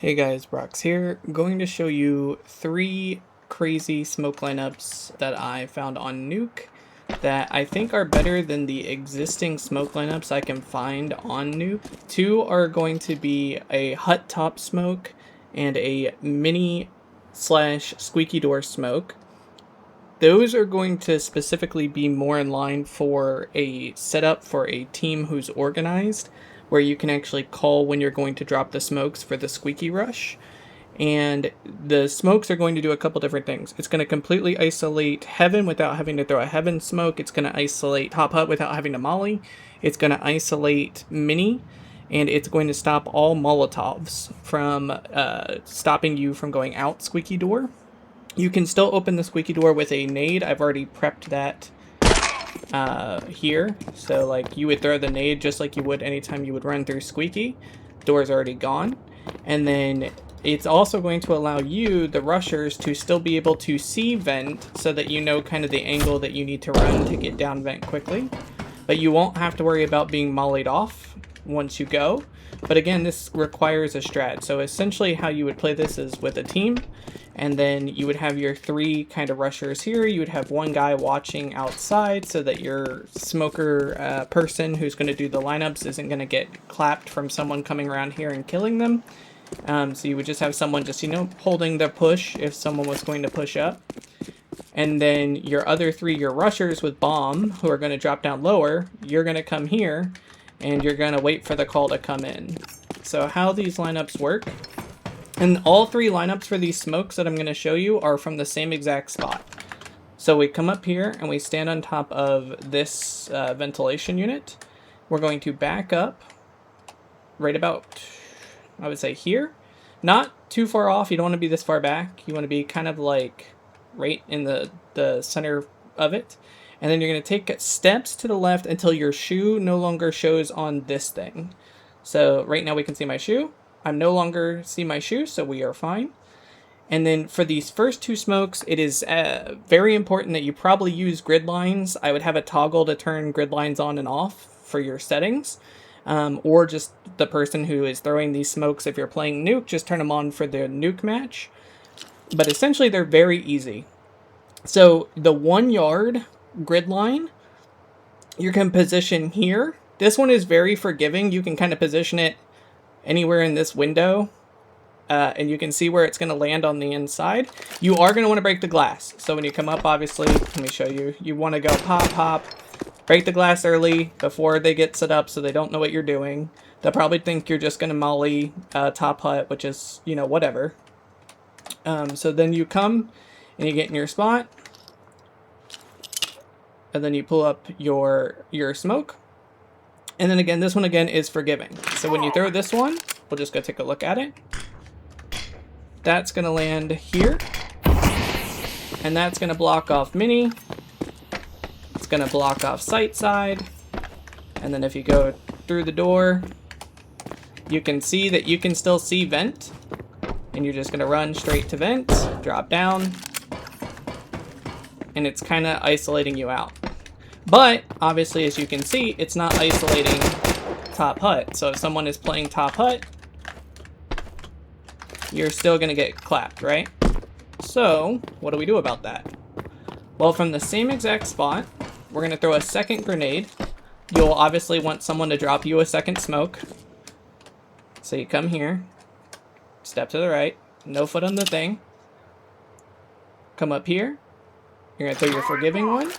Hey guys, Brox here. Going to show you 3 crazy smoke lineups that I found on Nuke that I think are better than the existing smoke lineups I can find on Nuke. 2 are going to be a hut top smoke and a mini slash squeaky door smoke. Those are going to specifically be more in line for a setup for a team who's organized, where you can actually call when you're going to drop the smokes for the squeaky rush. And the smokes are going to do a couple different things. It's going to completely isolate heaven without having to throw a heaven smoke. It's going to isolate top hut without having to molly. It's going to isolate mini. And it's going to stop all Molotovs from stopping you from going out squeaky door. You can still open the squeaky door with a nade. I've already prepped that here. So like you would throw the nade just like you would anytime you would run through squeaky. Door's already gone. And then it's also going to allow you, the rushers, to still be able to see vent so that you know kind of the angle that you need to run to get down vent quickly. But you won't have to worry about being mollied off once you go. But again, this requires a strat. So essentially how you would play this is with a team, and then you would have your 3 kind of rushers here. You would have one guy watching outside so that your smoker person who's going to do the lineups isn't going to get clapped from someone coming around here and killing them. So you would just have someone just, holding the push if someone was going to push up. And then your other 3, your rushers with bomb, who are going to drop down lower, you're going to come here and you're going to wait for the call to come in. So how these lineups work, and all 3 lineups for these smokes that I'm going to show you are from the same exact spot. So we come up here and we stand on top of this ventilation unit. We're going to back up right about, I would say here. Not too far off, you don't want to be this far back. You want to be kind of like right in the center of it. And then you're going to take steps to the left until your shoe no longer shows on this thing. So right now we can see my shoe. I'm no longer see my shoe, so we are fine. And then for these first 2 smokes, it is very important that you probably use grid lines. I would have a toggle to turn grid lines on and off for your settings. Or just the person who is throwing these smokes, if you're playing Nuke, just turn them on for the Nuke match. But essentially they're very easy. So the 1 yard grid line, you can position here. This one is very forgiving. You can kind of position it anywhere in this window, and you can see where it's going to land on the inside. You are going to want to break the glass. So when you come up, obviously, let me show you. You want to go pop, pop, break the glass early before they get set up so they don't know what you're doing. They'll probably think you're just going to molly top hut, which is, whatever. So then you come and you get in your spot. And then you pull up your smoke. And then again, this one again is forgiving. So when you throw this one, we'll just go take a look at it. That's going to land here. And that's going to block off mini. It's going to block off sight side. And then if you go through the door, you can see that you can still see vent. And you're just going to run straight to vent, drop down. And it's kind of isolating you out. But obviously, as you can see, it's not isolating top hut. So if someone is playing top hut, you're still going to get clapped, right? So what do we do about that? Well, from the same exact spot, we're going to throw a second grenade. You'll obviously want someone to drop you a second smoke. So you come here, step to the right, no foot on the thing. Come up here. You're going to throw your forgiving one.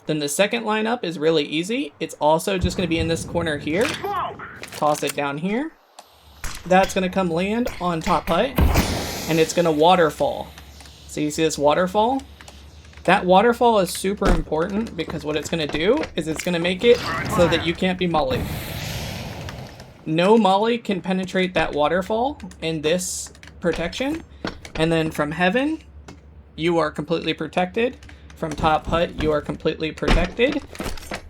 Then the second lineup is really easy. It's also just going to be in this corner here. Toss it down here. That's going to come land on top hut. And it's going to waterfall. So you see this waterfall? That waterfall is super important because what it's going to do is it's going to make it so that you can't be mollied. No molly can penetrate that waterfall in this protection. And then from heaven, you are completely protected. From top hut, you are completely protected.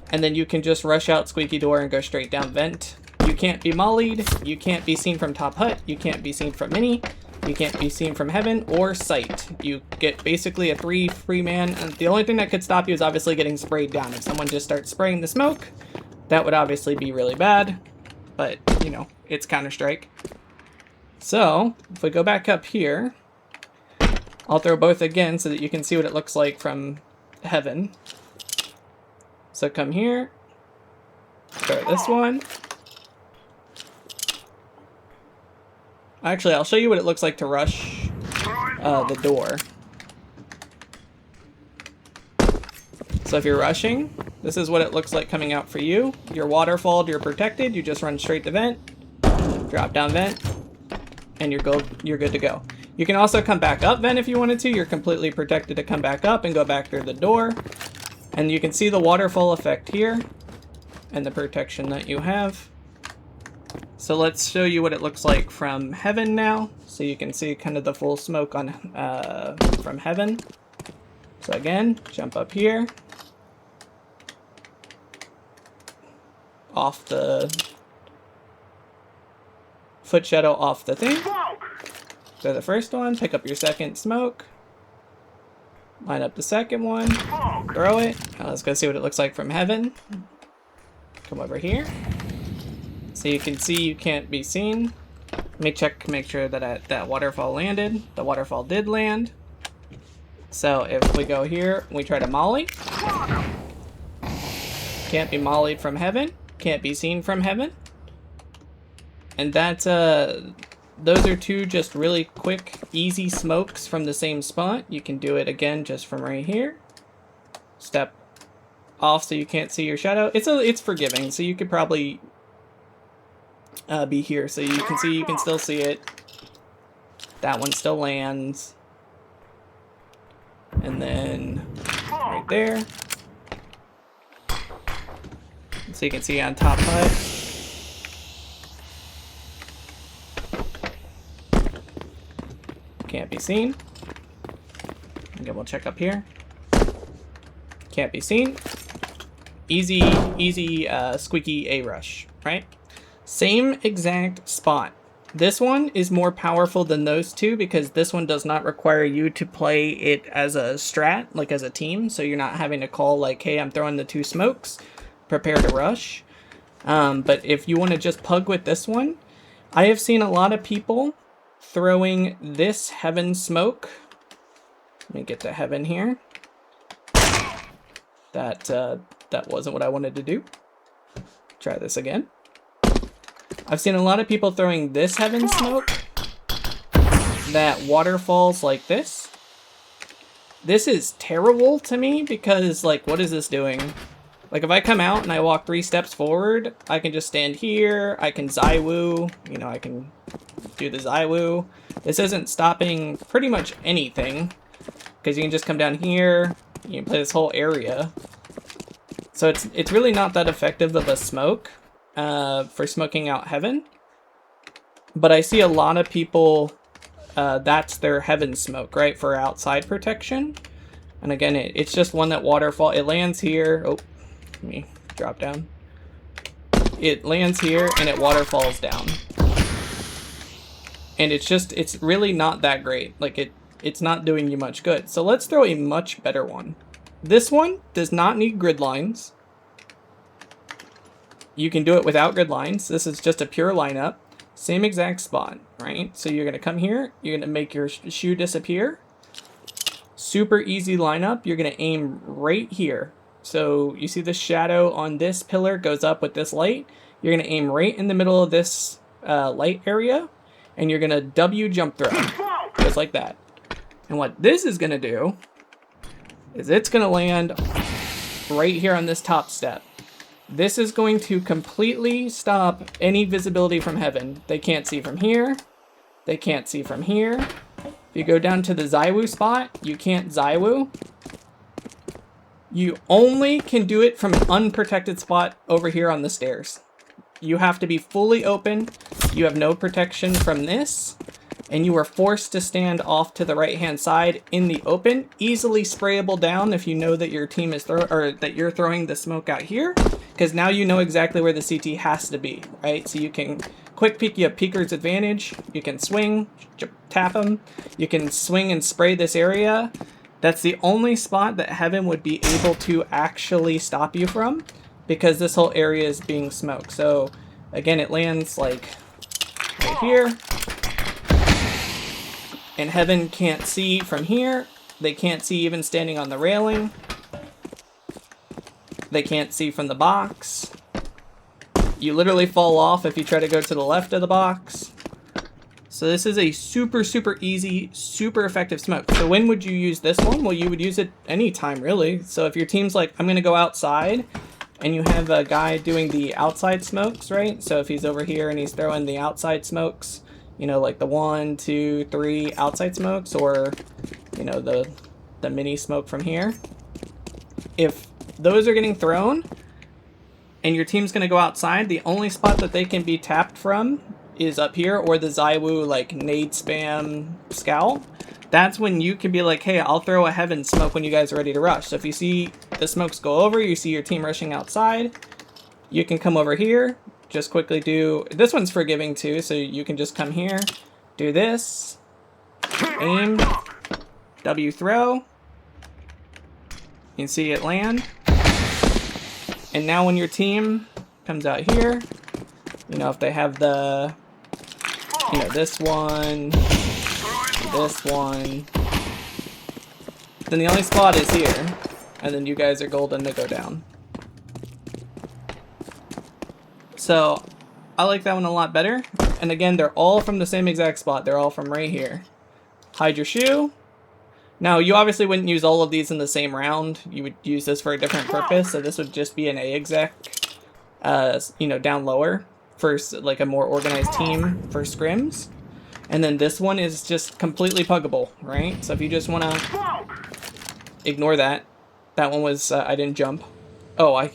And then you can just rush out squeaky door and go straight down vent. You can't be mollied. You can't be seen from top hut. You can't be seen from mini. You can't be seen from heaven or sight. You get basically a 3 free man. And the only thing that could stop you is obviously getting sprayed down. If someone just starts spraying the smoke, that would obviously be really bad. But, it's Counter-Strike. So, if we go back up here, I'll throw both again so that you can see what it looks like from heaven. So come here, throw this one. Actually, I'll show you what it looks like to rush the door. So if you're rushing, this is what it looks like coming out for you. You're waterfalled, you're protected, you just run straight to vent, drop down vent, and you're good to go. You can also come back up vent if you wanted to. You're completely protected to come back up and go back through the door. And you can see the waterfall effect here and the protection that you have. So let's show you what it looks like from heaven now. So you can see kind of the full smoke on from heaven. So again, jump up here. Off the foot shadow off the thing. So the first one, pick up your second smoke. Line up the second one. Throw it. Now let's go see what it looks like from heaven. Come over here. So you can see you can't be seen. Let me check, make sure that that waterfall landed. The waterfall did land. So if we go here, we try to molly. Can't be mollied from heaven. Can't be seen from heaven. And that's those are two just really quick, easy smokes from the same spot. You can do it again just from right here. Step off so you can't see your shadow. It's forgiving, so you could probably be here so you can see, you can still see it. That one still lands. And then right there. So you can see on top hut. Can't be seen. Again, we'll check up here. Can't be seen. Easy squeaky A rush, right? Same exact spot. This one is more powerful than those two because this one does not require you to play it as a strat, like as a team. So you're not having to call like, hey, I'm throwing the two smokes, prepare to rush. But if you want to just pug with this one, I have seen a lot of people throwing this heaven smoke. Let me get to heaven here. That wasn't what I wanted to do. Try this again. I've seen a lot of people throwing this heaven smoke that waterfalls like this. This is terrible to me because, like, what is this doing? Like, if I come out and I walk 3 steps forward, I can just stand here. I can ZywOo. You know, I can do the ZywOo. This isn't stopping pretty much anything because you can just come down here. You can play this whole area. So it's really not that effective of a smoke for smoking out heaven. But I see a lot of people, that's their heaven smoke, right? For outside protection. And again, it's just one that waterfall. It lands here. Oh, let me drop down. It lands here and it waterfalls down. And it's really not that great. Like it's not doing you much good. So let's throw a much better one. This one does not need grid lines. You can do it without grid lines. This is just a pure lineup. Same exact spot, right? So you're gonna come here, you're gonna make your shoe disappear. Super easy lineup. You're gonna aim right here. So you see the shadow on this pillar goes up with this light. You're gonna aim right in the middle of this light area, and you're gonna W jump throw, just like that. And what this is gonna do is it's gonna land right here on this top step. This is going to completely stop any visibility from heaven. They can't see from here. They can't see from here. If you go down to the ZywOo spot, you can't ZywOo. You only can do it from an unprotected spot over here on the stairs. You have to be fully open. You have no protection from this. And you are forced to stand off to the right-hand side in the open, easily sprayable down if you know that your team is that you're throwing the smoke out here, because now you know exactly where the CT has to be, right? So you can quick peek, you have peeker's advantage. You can swing, tap them. You can swing and spray this area. That's the only spot that heaven would be able to actually stop you from, because this whole area is being smoked. So again, it lands like right here. And Heaven can't see from here. They can't see even standing on the railing. They can't see from the box. You literally fall off if you try to go to the left of the box. So this is a super, super easy, super effective smoke. So when would you use this one? Well, you would use it anytime, really. So if your team's like, I'm going to go outside, and you have a guy doing the outside smokes, right? So if he's over here and he's throwing the outside smokes, you know, like the 1, 2, 3 outside smokes, or, you know, the mini smoke from here. If those are getting thrown, and your team's going to go outside, the only spot that they can be tapped from is up here, or the ZywOo like nade spam scowl. That's when you can be like, hey, I'll throw a Heaven smoke when you guys are ready to rush. So if you see the smokes go over, you see your team rushing outside, you can come over here, just quickly do, this one's forgiving too, so you can just come here, do this, aim, W throw, you can see it land, and now when your team comes out here, you know, if they have the, you know, this one, then the only spot is here, and then you guys are golden to go down. So I like that one a lot better. And again, they're all from the same exact spot. They're all from right here. Hide your shoe. Now, you obviously wouldn't use all of these in the same round. You would use this for a different purpose. So this would just be an A-exec, you know, down lower for like a more organized team for scrims. And then this one is just completely puggable, right? So if you just want to ignore that. That one was, I didn't jump. Oh, I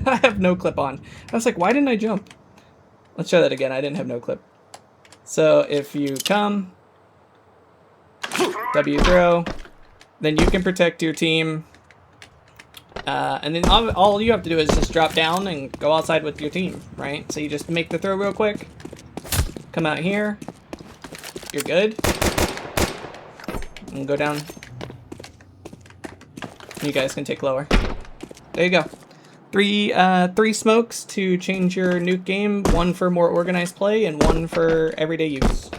have no clip on. I was like, why didn't I jump? Let's try that again. I didn't have no clip. So if you come, W throw, then you can protect your team. And then all you have to do is just drop down and go outside with your team, right? So you just make the throw real quick. Come out here. You're good. And go down. You guys can take lower. There you go. Three smokes to change your nuke game. One for more organized play and one for everyday use.